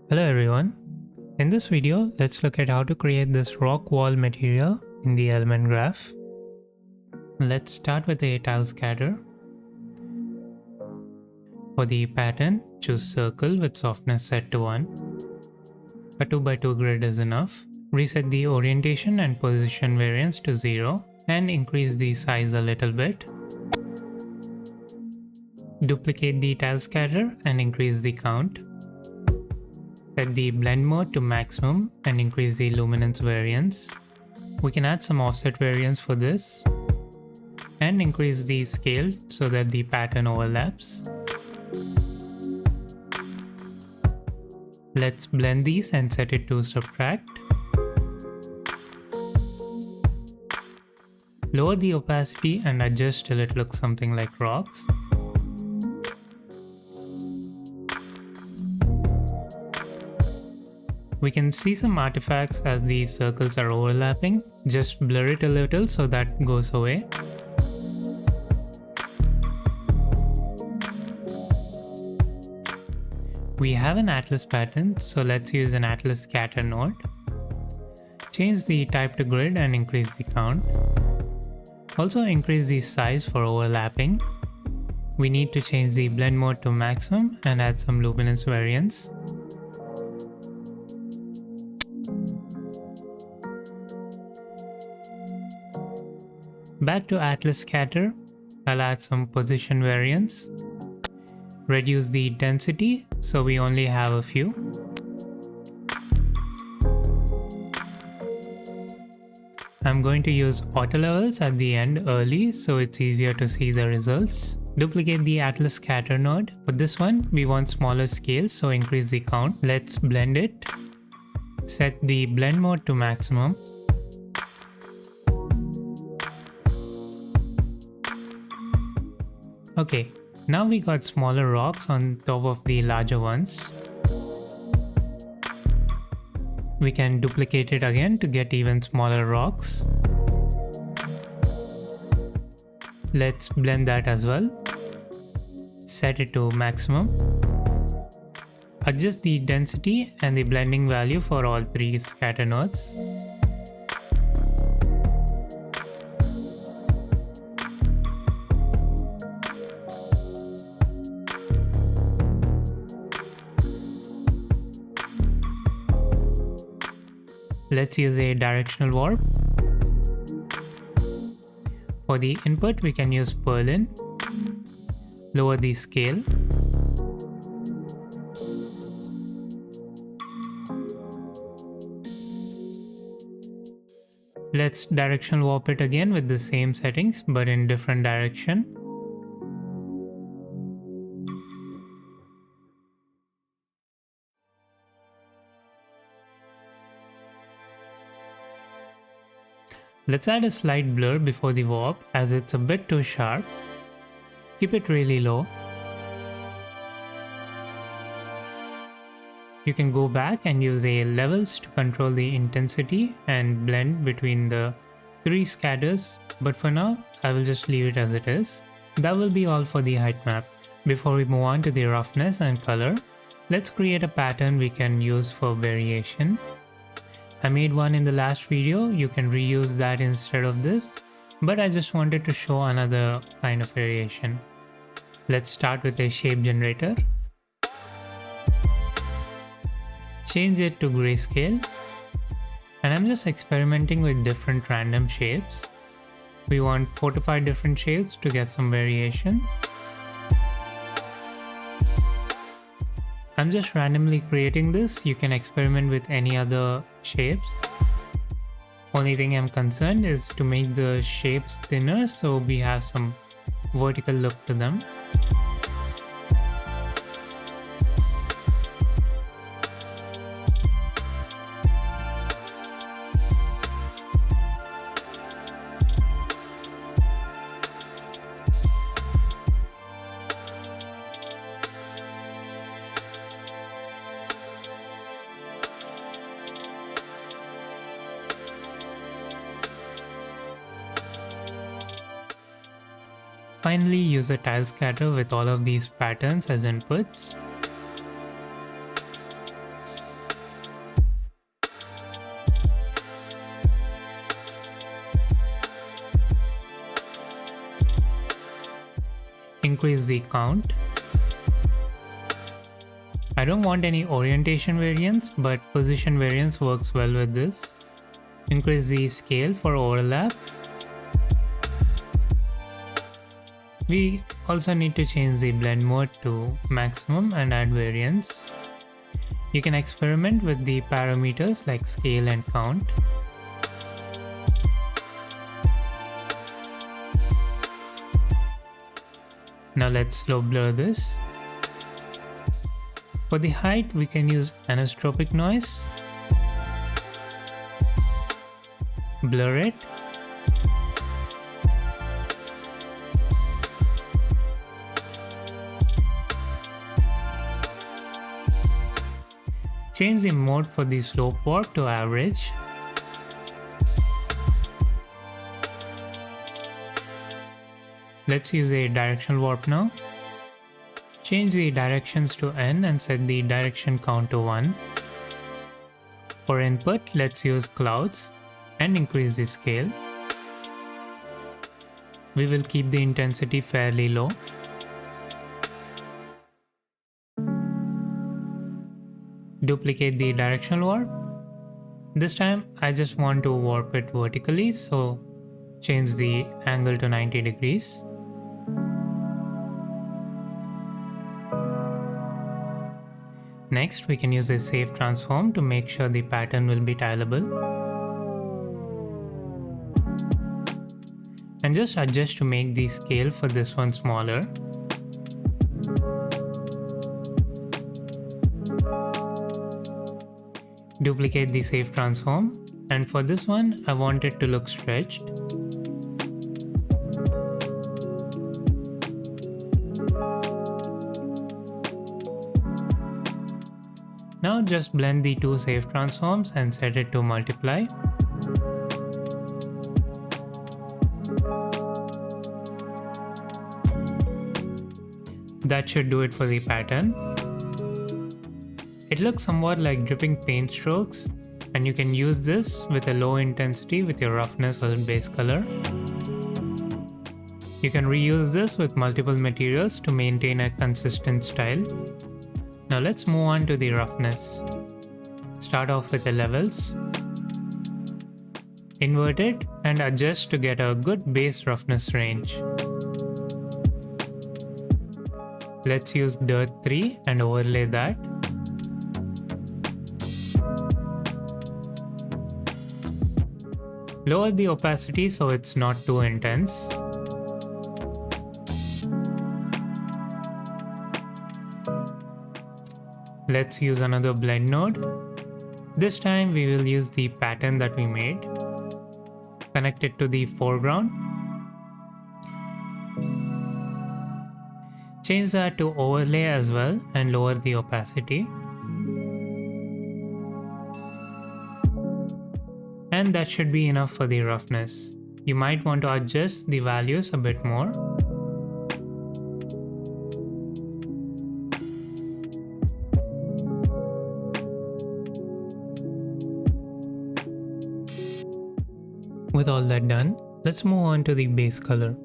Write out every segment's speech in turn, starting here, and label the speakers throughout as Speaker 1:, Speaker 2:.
Speaker 1: Hello everyone. In this video, let's look at how to create this rock wall material in the element graph. Let's start with a tile scatter. For the pattern, choose circle with softness set to 1. A 2x2 grid is enough. Reset the orientation and position variance to 0 and increase the size a little bit. Duplicate the tile scatter and increase the count. Set the blend mode to maximum and increase the luminance variance. We can add some offset variance for this and increase the scale so that the pattern overlaps. Let's blend these and set it to subtract. Lower the opacity and adjust till it looks something like rocks. We can see some artifacts as the circles are overlapping. Just blur it a little so that goes away. We have an atlas pattern, so let's use an atlas scatter node. Change the type to grid and increase the count. Also increase the size for overlapping. We need to change the blend mode to maximum and add some luminance variance. Back to atlas scatter, I'll add some position variance. Reduce the density so we only have a few. I'm going to use auto levels at the end early so it's easier to see the results. Duplicate the atlas scatter node. For this one, we want smaller scale, so increase the count. Let's blend it. Set the blend mode to maximum. Okay, now we got smaller rocks on top of the larger ones. We can duplicate it again to get even smaller rocks. Let's blend that as well. Set it to maximum. Adjust the density and the blending value for all three scatter nodes. Let's use a directional warp. For the input, we can use purlin. Lower the scale. Let's directional warp it again with the same settings but in different direction. Let's add a slight blur before the warp as it's a bit too sharp. Keep it really low. You can go back and use a levels to control the intensity and blend between the three scatters, but for now I will just leave it as it is. That will be all for the height map. Before we move on to the roughness and color, let's create a pattern we can use for variation. I made one in the last video, you can reuse that instead of this, but I just wanted to show another kind of variation. Let's start with a shape generator. Change it to grayscale, and I'm just experimenting with different random shapes. We want 4 to 5 different shapes to get some variation. I'm just randomly creating this, you can experiment with any other shapes. Only thing I'm concerned is to make the shapes thinner so we have some vertical look to them. Finally, use a tile scatter with all of these patterns as inputs. increase the count. I don't want any orientation variance, but position variance works well with this. Increase the scale for overlap. We also need to change the blend mode to maximum and add variance. You can experiment with the parameters like scale and count. Now let's slow blur this. For the height, we can use anisotropic noise. Blur it. Change the mode for the slope warp to average. Let's use a directional warp now. Change the directions to N and set the direction count to 1. For input, let's use clouds and increase the scale. We will keep the intensity fairly low. Duplicate the directional warp. This time I just want to warp it vertically, so change the angle to 90 degrees. Next, we can use a safe transform to make sure the pattern will be tileable. And just adjust to make the scale for this one smaller. Duplicate the safe transform, and for this one I want it to look stretched. Now just blend the two safe transforms and set it to multiply. That should do it for the pattern. It looks somewhat like dripping paint strokes, and you can use this with a low intensity with your roughness or base color. You can reuse this with multiple materials to maintain a consistent style. Now let's move on to the roughness. Start off with the levels. Invert it and adjust to get a good base roughness range. Let's use Dirt 3 and overlay that. Lower the opacity so it's not too intense. Let's use another blend node. This time we will use the pattern that we made. Connect it to the foreground. Change that to overlay as well and lower the opacity. And that should be enough for the roughness. You might want to adjust the values a bit more. With all that done, let's move on to the base color.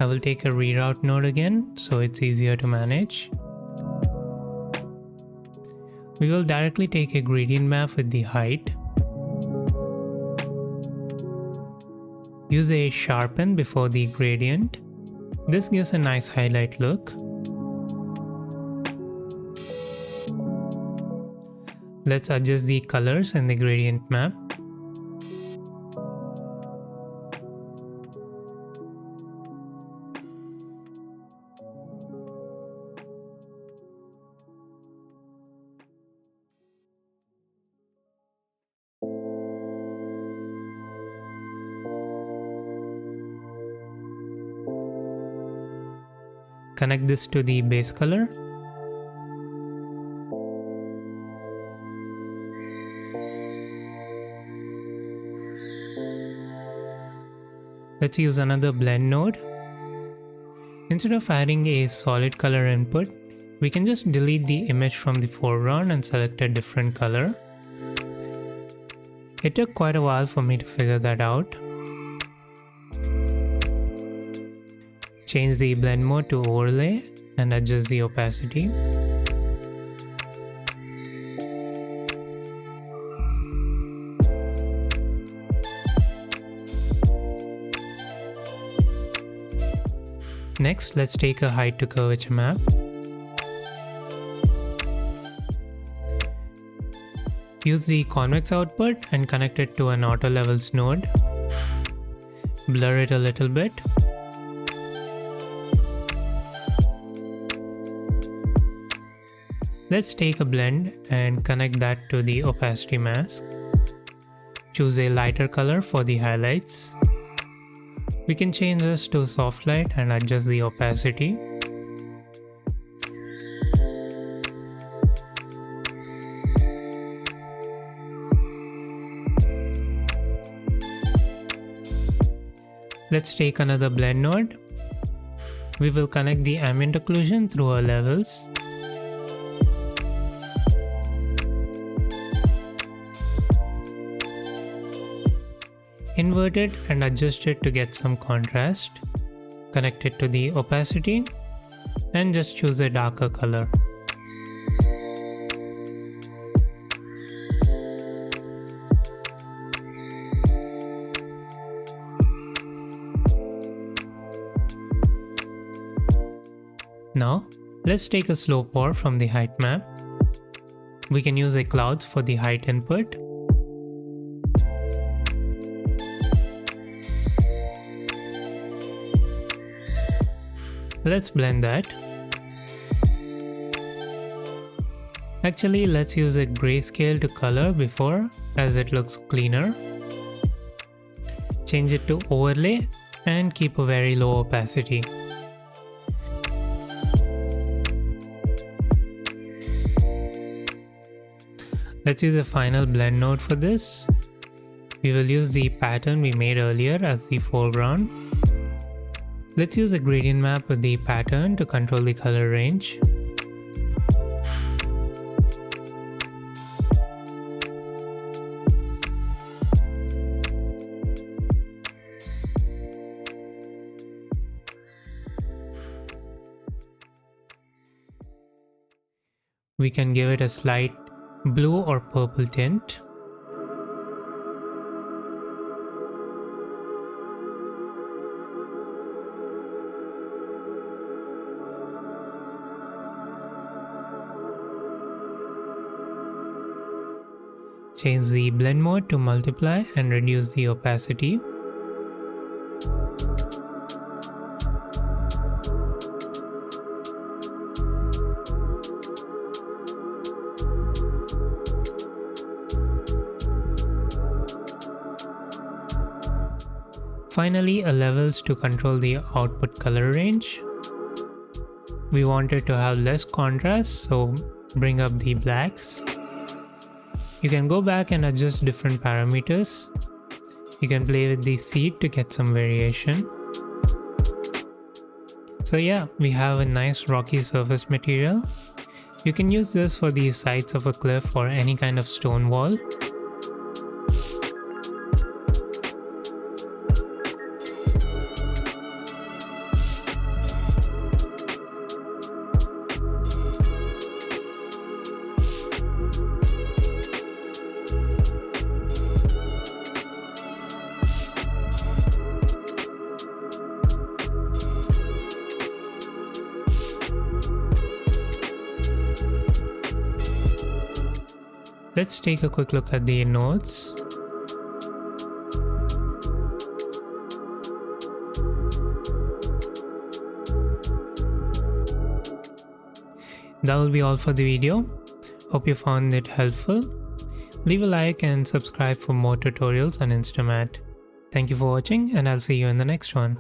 Speaker 1: I will take a reroute node again so it's easier to manage. We will directly take a gradient map with the height. Use a sharpen before the gradient. This gives a nice highlight look. Let's adjust the colors in the gradient map. Connect this to the base color. Let's use another blend node. Instead of adding a solid color input, we can just delete the image from the foreground and select a different color. It took quite a while for me to figure that out. Change the blend mode to overlay and adjust the opacity. Next, let's take a height to curvature map. Use the convex output and connect it to an auto levels node. Blur it a little bit. Let's take a blend and connect that to the opacity mask. Choose a lighter color for the highlights. We can change this to soft light and adjust the opacity. Let's take another blend node. We will connect the ambient occlusion through our levels. Invert it and adjust it to get some contrast. Connect it to the opacity and just choose a darker color. Now, let's take a slope war from the height map. We can use a clouds for the height input. Let's blend that. Actually, let's use a grayscale to color before, as it looks cleaner. Change it to overlay and keep a very low opacity. Let's use a final blend node for this. We will use the pattern we made earlier as the foreground. Let's use a gradient map with the pattern to control the color range. We can give it a slight blue or purple tint. Change the blend mode to multiply and reduce the opacity. Finally, a levels to control the output color range. We want it to have less contrast, so bring up the blacks. You can go back and adjust different parameters. You can play with the seed to get some variation. So yeah, we have a nice rocky surface material. You can use this for the sides of a cliff or any kind of stone wall. Let's take a quick look at the nodes. That will be all for the video. Hope you found it helpful. Leave a like and subscribe for more tutorials on InstaMAT. Thank you for watching, and I'll see you in the next one.